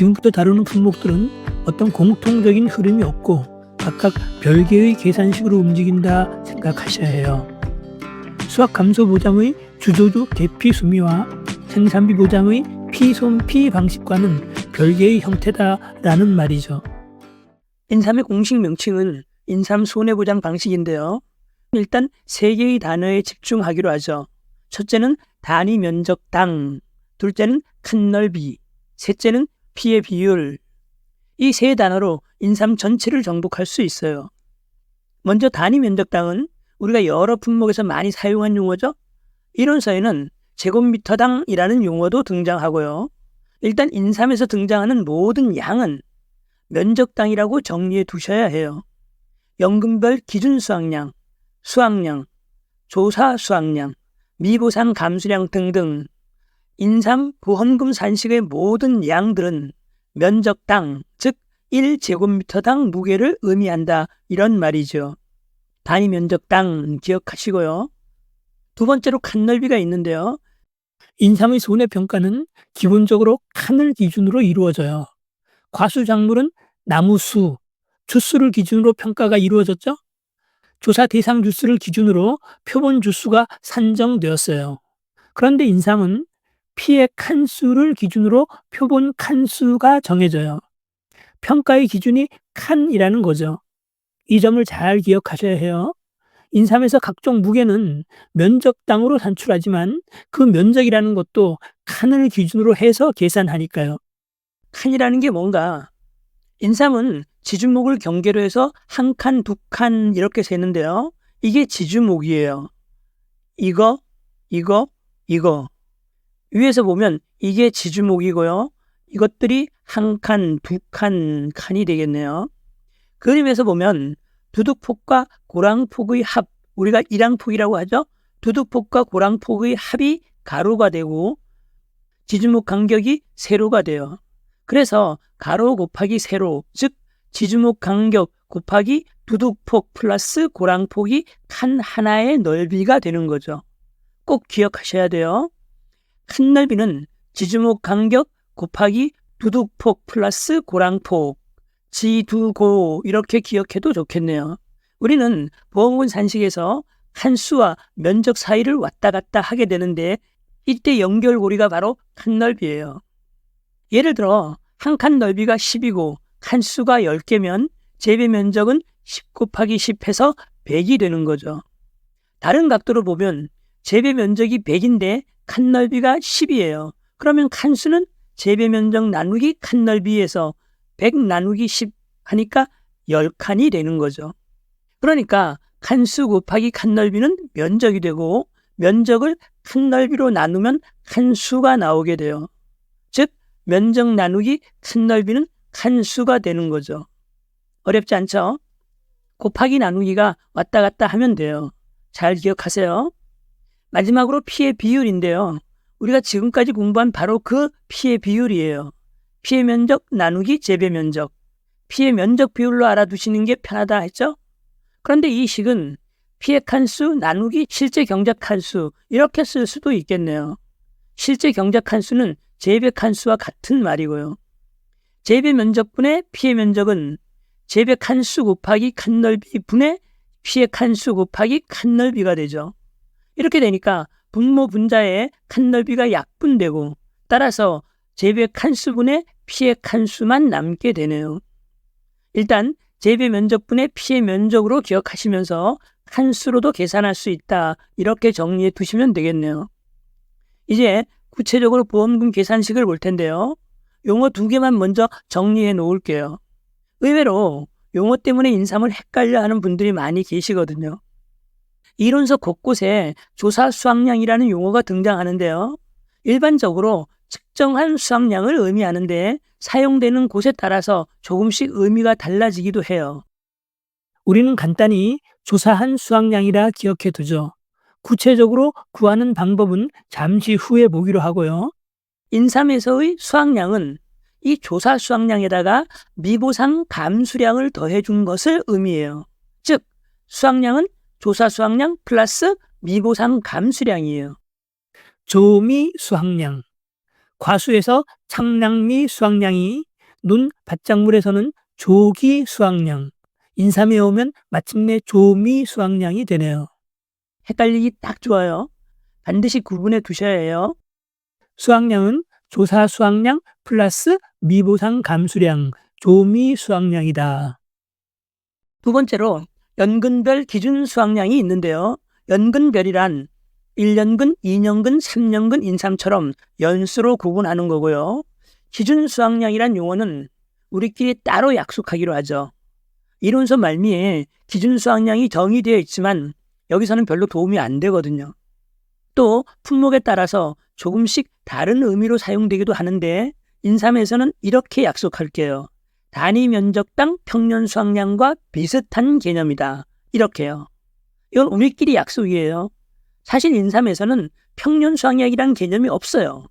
지금부터 다루는 품목들은 어떤 공통적인 흐름이 없고 각각 별개의 계산식으로 움직인다 생각하셔야 해요. 수학 감소 보장의 주조주 대피 수미와 생산비 보장의 피손피 방식과는 별개의 형태다라는 말이죠. 인삼의 공식 명칭은 인삼 손해보장 방식인데요. 일단 세 개의 단어에 집중하기로 하죠. 첫째는 단위 면적당, 둘째는 칸 넓이, 셋째는 피해 비율. 이 세 단어로 인삼 전체를 정복할 수 있어요. 먼저 단위 면적당은 우리가 여러 품목에서 많이 사용한 용어죠. 이론서에는 제곱미터당이라는 용어도 등장하고요. 일단 인삼에서 등장하는 모든 양은 면적당이라고 정리해 두셔야 해요. 연금별 기준 수확량, 수확량, 조사 수확량, 미보상 감수량 등등 인삼 보험금 산식의 모든 양들은 면적당, 즉 1제곱미터당 무게를 의미한다 이런 말이죠. 단위 면적당 기억하시고요. 두 번째로 칸 넓이가 있는데요. 인삼의 손해평가는 기본적으로 칸을 기준으로 이루어져요. 과수작물은 나무 수, 주수를 기준으로 평가가 이루어졌죠. 조사 대상 주수를 기준으로 표본 주수가 산정되었어요. 그런데 인삼은 피해 칸수를 기준으로 표본 칸수가 정해져요. 평가의 기준이 칸이라는 거죠. 이 점을 잘 기억하셔야 해요. 인삼에서 각종 무게는 면적당으로 산출하지만 그 면적이라는 것도 칸을 기준으로 해서 계산하니까요. 칸이라는 게 뭔가? 인삼은 지주목을 경계로 해서 한 칸, 두 칸 이렇게 세는데요. 이게 지주목이에요. 이거. 위에서 보면 이게 지주목이고요. 이것들이 한 칸, 두 칸이 되겠네요. 그림에서 보면 두둑폭과 고랑폭의 합, 우리가 일항폭이라고 하죠. 두둑폭과 고랑폭의 합이 가로가 되고 지주목 간격이 세로가 돼요. 그래서 가로 곱하기 세로, 즉 지주목 간격 곱하기 두둑폭 플러스 고랑폭이 칸 하나의 넓이가 되는 거죠. 꼭 기억하셔야 돼요. 칸 넓이는 지주목 간격 곱하기 두둑폭 플러스 고랑폭, 지두고 이렇게 기억해도 좋겠네요. 우리는 보험금 산식에서 칸수와 면적 사이를 왔다 갔다 하게 되는데 이때 연결고리가 바로 칸 넓이에요. 예를 들어 한 칸 넓이가 10이고 칸수가 10개면 재배 면적은 10 곱하기 10 해서 100이 되는 거죠. 다른 각도로 보면 재배 면적이 100인데 칸 넓이가 10이에요. 그러면 칸수는 재배 면적 나누기 칸 넓이에서 100 나누기 10 하니까 10칸이 되는 거죠. 그러니까 칸수 곱하기 칸 넓이는 면적이 되고 면적을 칸 넓이로 나누면 칸수가 나오게 돼요. 즉 면적 나누기 칸 넓이는 칸수가 되는 거죠. 어렵지 않죠? 곱하기 나누기가 왔다 갔다 하면 돼요. 잘 기억하세요. 마지막으로 피해 비율인데요. 우리가 지금까지 공부한 바로 그 피해 비율이에요. 피해 면적 나누기 재배 면적. 피해 면적 비율로 알아두시는 게 편하다 했죠? 그런데 이 식은 피해 칸수 나누기 실제 경작 칸수 이렇게 쓸 수도 있겠네요. 실제 경작 칸수는 재배 칸수와 같은 말이고요. 재배 면적분의 피해 면적은 재배 칸수 곱하기 칸 넓이 분의 피해 칸수 곱하기 칸 넓이가 되죠. 이렇게 되니까 분모 분자의 칸 넓이가 약분되고 따라서 재배 칸수분의 피해 칸수만 남게 되네요. 일단 재배 면적분의 피해 면적으로 기억하시면서 칸수로도 계산할 수 있다. 이렇게 정리해 두시면 되겠네요. 이제 구체적으로 보험금 계산식을 볼 텐데요. 용어 2개만 먼저 정리해 놓을게요. 의외로 용어 때문에 인삼을 헷갈려하는 분들이 많이 계시거든요. 이론서 곳곳에 조사 수확량이라는 용어가 등장하는데요. 일반적으로 측정한 수확량을 의미하는데 사용되는 곳에 따라서 조금씩 의미가 달라지기도 해요. 우리는 간단히 조사한 수확량이라 기억해 두죠. 구체적으로 구하는 방법은 잠시 후에 보기로 하고요. 인삼에서의 수확량은 이 조사 수확량에다가 미보상 감수량을 더해준 것을 의미해요. 즉 수확량은 조사 수확량 플러스 미보상 감수량이에요. 조미 수확량, 과수에서 착량미 수확량이 논 밭작물에서는 조기 수확량, 인삼에 오면 마침내 조미 수확량이 되네요. 헷갈리기 딱 좋아요. 반드시 구분해 두셔야 해요. 수확량은 조사 수확량 플러스 미보상 감수량, 조미 수확량이다. 두 번째로 연근별 기준 수확량이 있는데요. 연근별이란 1년근, 2년근, 3년근 인삼처럼 연수로 구분하는 거고요. 기준 수확량이란 용어는 우리끼리 따로 약속하기로 하죠. 이론서 말미에 기준 수확량이 정의되어 있지만 여기서는 별로 도움이 안 되거든요. 또 품목에 따라서 조금씩 다른 의미로 사용되기도 하는데 인삼에서는 이렇게 약속할게요. 단위 면적당 평년 수확량과 비슷한 개념이다. 이렇게요. 이건 우리끼리 약속이에요. 사실 인삼에서는 평년 수확량이란 개념이 없어요.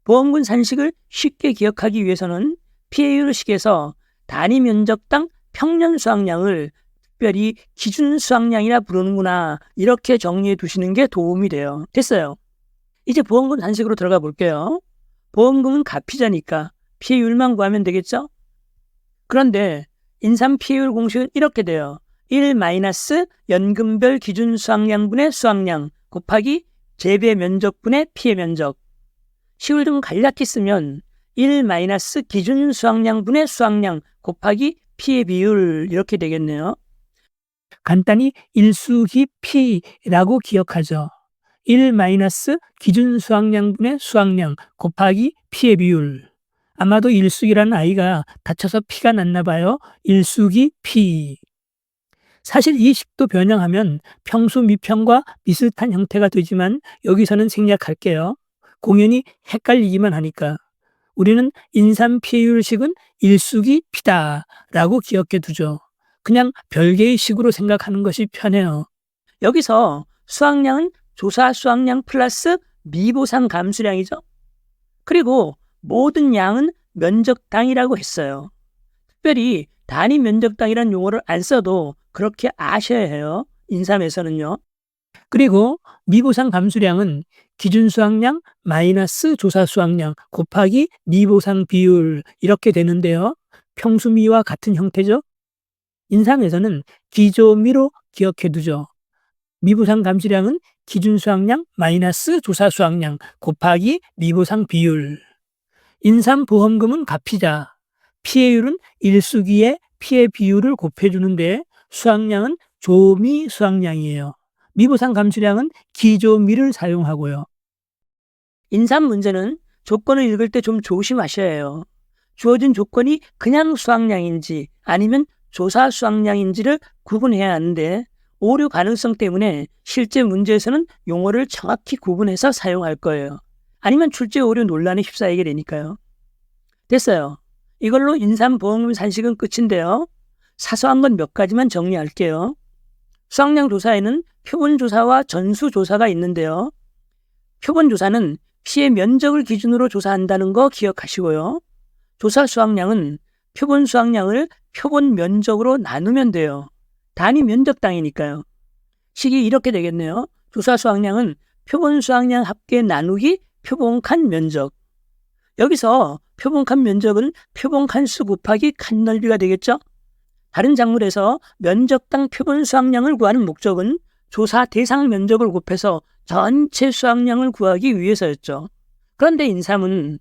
보험군 산식을 쉽게 기억하기 위해서는 PA율식에서 단위 면적당 평년 수확량을 특별히 기준 수확량이라 부르는구나 이렇게 정리해 두시는 게 도움이 돼요. 됐어요. 이제 보험금 산식으로 들어가 볼게요. 보험금은 가피자니까 PA율만 구하면 되겠죠? 그런데 인삼 PA율 공식은 이렇게 돼요. 1 마이너스 연금별 기준 수확량분의 수확량 곱하기 재배 면적분의 피해 면적. 식을 좀 간략히 쓰면 1 마이너스 기준 수확량분의 수확량 곱하기 피해 비율 이렇게 되겠네요. 간단히 일수기 P라고 기억하죠. 1 마이너스 기준 수확량분의 수확량 곱하기 피해 비율. 아마도 일숙이라는 아이가 다쳐서 피가 났나 봐요. 일숙이 P. 사실 이 식도 변형하면 평수 미평과 비슷한 형태가 되지만 여기서는 생략할게요. 공연히 헷갈리기만 하니까. 우리는 인삼 피해율식은 일숙이 P다라고 기억해 두죠. 그냥 별개의 식으로 생각하는 것이 편해요. 여기서 수확량은 조사 수확량 플러스 미보상 감수량이죠. 그리고 모든 양은 면적당이라고 했어요. 특별히 단위 면적당이라는 용어를 안 써도 그렇게 아셔야 해요. 인삼에서는요. 그리고 미보상 감수량은 기준 수확량 마이너스 조사 수확량 곱하기 미보상 비율 이렇게 되는데요. 평수미와 같은 형태죠. 인삼에서는 기조미로 기억해 두죠. 미보상 감수량은 기준 수확량 마이너스 조사 수확량 곱하기 미보상 비율. 인삼 보험금은 가피자. 피해율은 일수기에 피해 비율을 곱해주는데 수확량은 조미 수확량이에요. 미보상 감수량은 기조미를 사용하고요. 인삼 문제는 조건을 읽을 때 좀 조심하셔야 해요. 주어진 조건이 그냥 수확량인지 아니면 조사 수확량인지를 구분해야 하는데 오류 가능성 때문에 실제 문제에서는 용어를 정확히 구분해서 사용할 거예요. 아니면 출제 오류 논란에 휩싸이게 되니까요. 됐어요. 이걸로 인삼 보험금 산식은 끝인데요. 사소한 건 몇 가지만 정리할게요. 수확량 조사에는 표본 조사와 전수 조사가 있는데요. 표본 조사는 피해 면적을 기준으로 조사한다는 거 기억하시고요. 조사 수확량은 표본 수확량을 표본 면적으로 나누면 돼요. 단위 면적당이니까요. 식이 이렇게 되겠네요. 조사 수확량은 표본 수확량 합계 나누기 표본 칸 면적. 여기서 표본 칸 면적은 표본 칸수 곱하기 칸 넓이가 되겠죠? 다른 작물에서 면적당 표본 수확량을 구하는 목적은 조사 대상 면적을 곱해서 전체 수확량을 구하기 위해서였죠. 그런데 인삼은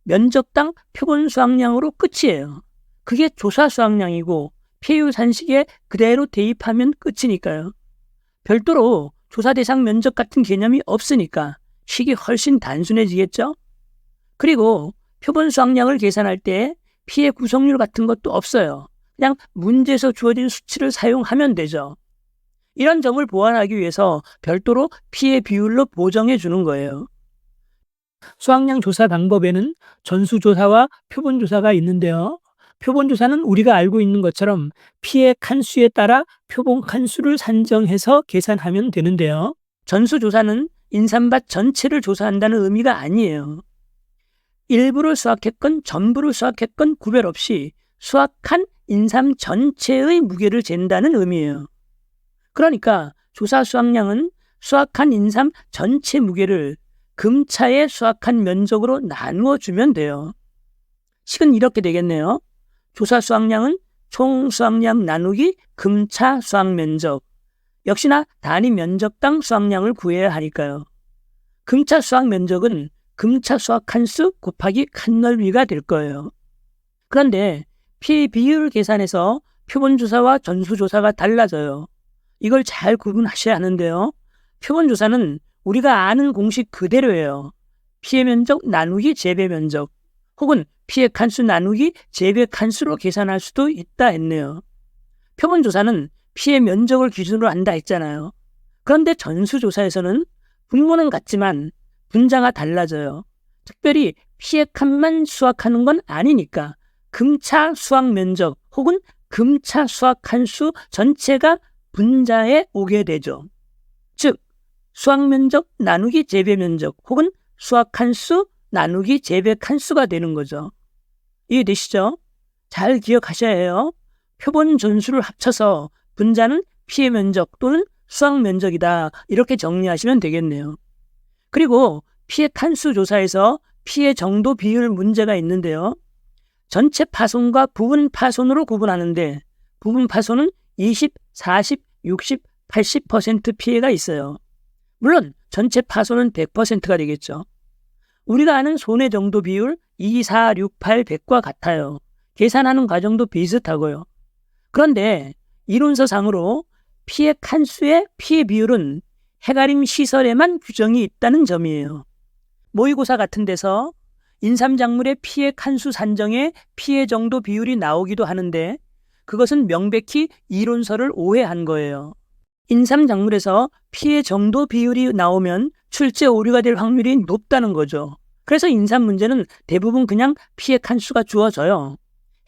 면적당 표본 수확량으로 끝이에요. 그게 조사 수확량이고 PA율 산식에 그대로 대입하면 끝이니까요. 별도로 조사 대상 면적 같은 개념이 없으니까 식이 훨씬 단순해지겠죠? 그리고 표본 수확량을 계산할 때 피해 구성률 같은 것도 없어요. 그냥 문제에서 주어진 수치를 사용하면 되죠. 이런 점을 보완하기 위해서 별도로 피해 비율로 보정해 주는 거예요. 수확량 조사 방법에는 전수조사와 표본조사가 있는데요. 표본조사는 우리가 알고 있는 것처럼 피해 칸수에 따라 표본 칸수를 산정해서 계산하면 되는데요. 전수조사는 인삼밭 전체를 조사한다는 의미가 아니에요. 일부를 수확했건 전부를 수확했건 구별 없이 수확한 인삼 전체의 무게를 잰다는 의미예요. 그러니까 조사 수확량은 수확한 인삼 전체 무게를 금차에 수확한 면적으로 나누어 주면 돼요. 식은 이렇게 되겠네요. 조사 수확량은 총 수확량 나누기 금차 수확면적. 역시나 단위 면적당 수확량을 구해야 하니까요. 금차 수확면적은 금차 수확칸수 곱하기 칸넓이가 될 거예요. 그런데 피해 비율 계산에서 표본조사와 전수조사가 달라져요. 이걸 잘 구분하셔야 하는데요. 표본조사는 우리가 아는 공식 그대로예요. 피해 면적 나누기 재배 면적 혹은 피해 칸수 나누기 재배 칸수로 계산할 수도 있다 했네요. 표본조사는 피해 면적을 기준으로 한다 했잖아요. 그런데 전수조사에서는 분모는 같지만 분자가 달라져요. 특별히 피해 칸만 수확하는 건 아니니까 금차 수확 면적 혹은 금차 수확 칸수 전체가 분자에 오게 되죠. 즉 수확 면적 나누기 재배 면적 혹은 수확 칸수 나누기 재배 칸수가 되는 거죠. 이해되시죠? 잘 기억하셔야 해요. 표본 전수를 합쳐서 분자는 피해 면적 또는 수확 면적이다. 이렇게 정리하시면 되겠네요. 그리고 피해 칸수 조사에서 피해 정도 비율 문제가 있는데요. 전체 파손과 부분 파손으로 구분하는데 부분 파손은 20, 40, 60, 80% 피해가 있어요. 물론 전체 파손은 100%가 되겠죠. 우리가 아는 손해 정도 비율 2, 4, 6, 8, 100과 같아요. 계산하는 과정도 비슷하고요. 그런데 이론서상으로 피해 칸수의 피해 비율은 해가림 시설에만 규정이 있다는 점이에요. 모의고사 같은 데서 인삼작물의 피해 칸수 산정에 피해 정도 비율이 나오기도 하는데 그것은 명백히 이론서를 오해한 거예요. 인삼작물에서 피해 정도 비율이 나오면 출제 오류가 될 확률이 높다는 거죠. 그래서 인삼 문제는 대부분 그냥 피해 칸수가 주어져요.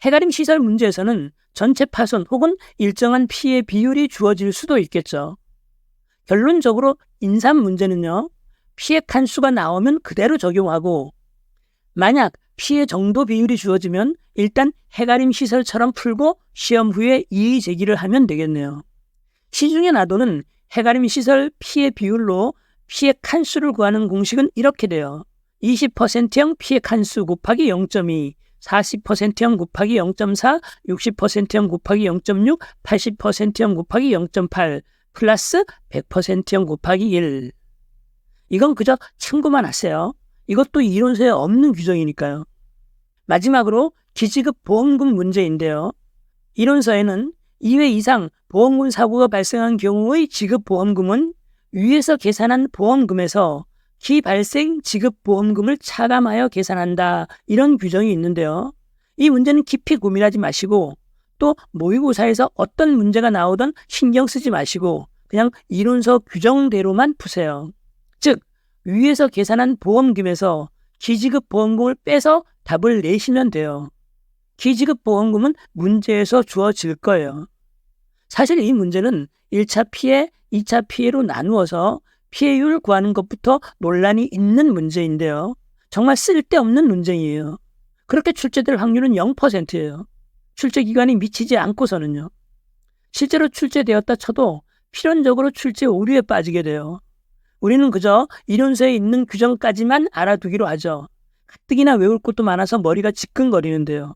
해가림 시설 문제에서는 전체 파손 혹은 일정한 피해 비율이 주어질 수도 있겠죠. 결론적으로 인삼 문제는요. 피해 칸수가 나오면 그대로 적용하고 만약 피해 정도 비율이 주어지면 일단 해가림 시설처럼 풀고 시험 후에 이의 제기를 하면 되겠네요. 시중에 놔두는 해가림 시설 피해 비율로 피해 칸수를 구하는 공식은 이렇게 돼요. 20%형 피해 칸수 곱하기 0.2, 40%형 곱하기 0.4, 60%형 곱하기 0.6, 80%형 곱하기 0.8, 플러스 100%형 곱하기 1. 이건 그저 참고만 하세요. 이것도 이론서에 없는 규정이니까요. 마지막으로 기지급 보험금 문제인데요. 이론서에는 2회 이상 보험금 사고가 발생한 경우의 지급 보험금은 위에서 계산한 보험금에서 기발생 지급 보험금을 차감하여 계산한다. 이런 규정이 있는데요. 이 문제는 깊이 고민하지 마시고 또 모의고사에서 어떤 문제가 나오든 신경 쓰지 마시고 그냥 이론서 규정대로만 푸세요. 즉 위에서 계산한 보험금에서 기지급 보험금을 빼서 답을 내시면 돼요. 기지급 보험금은 문제에서 주어질 거예요. 사실 이 문제는 1차 피해, 2차 피해로 나누어서 피해율 구하는 것부터 논란이 있는 문제인데요. 정말 쓸데없는 논쟁이에요. 그렇게 출제될 확률은 0%예요. 출제 기간이 미치지 않고서는요. 실제로 출제되었다 쳐도 필연적으로 출제 오류에 빠지게 돼요. 우리는 그저 이론서에 있는 규정까지만 알아두기로 하죠. 가뜩이나 외울 것도 많아서 머리가 지끈거리는데요.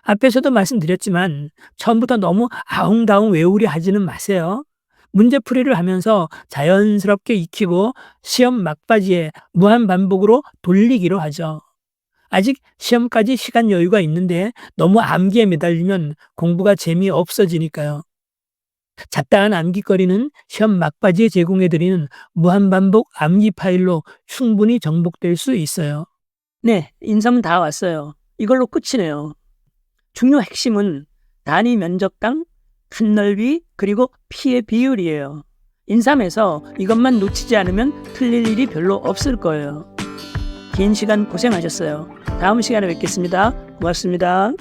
앞에서도 말씀드렸지만 처음부터 너무 아웅다웅 외우려 하지는 마세요. 문제풀이를 하면서 자연스럽게 익히고 시험 막바지에 무한반복으로 돌리기로 하죠. 아직 시험까지 시간 여유가 있는데 너무 암기에 매달리면 공부가 재미없어지니까요. 잡다한 암기거리는 시험 막바지에 제공해드리는 무한반복 암기 파일로 충분히 정복될 수 있어요. 네, 인삼은 다 왔어요. 이걸로 끝이네요. 중요 핵심은 단위 면적당, 칸넓이, 그리고 피해 비율이에요. 인삼에서 이것만 놓치지 않으면 틀릴 일이 별로 없을 거예요. 긴 시간 고생하셨어요. 다음 시간에 뵙겠습니다. 고맙습니다.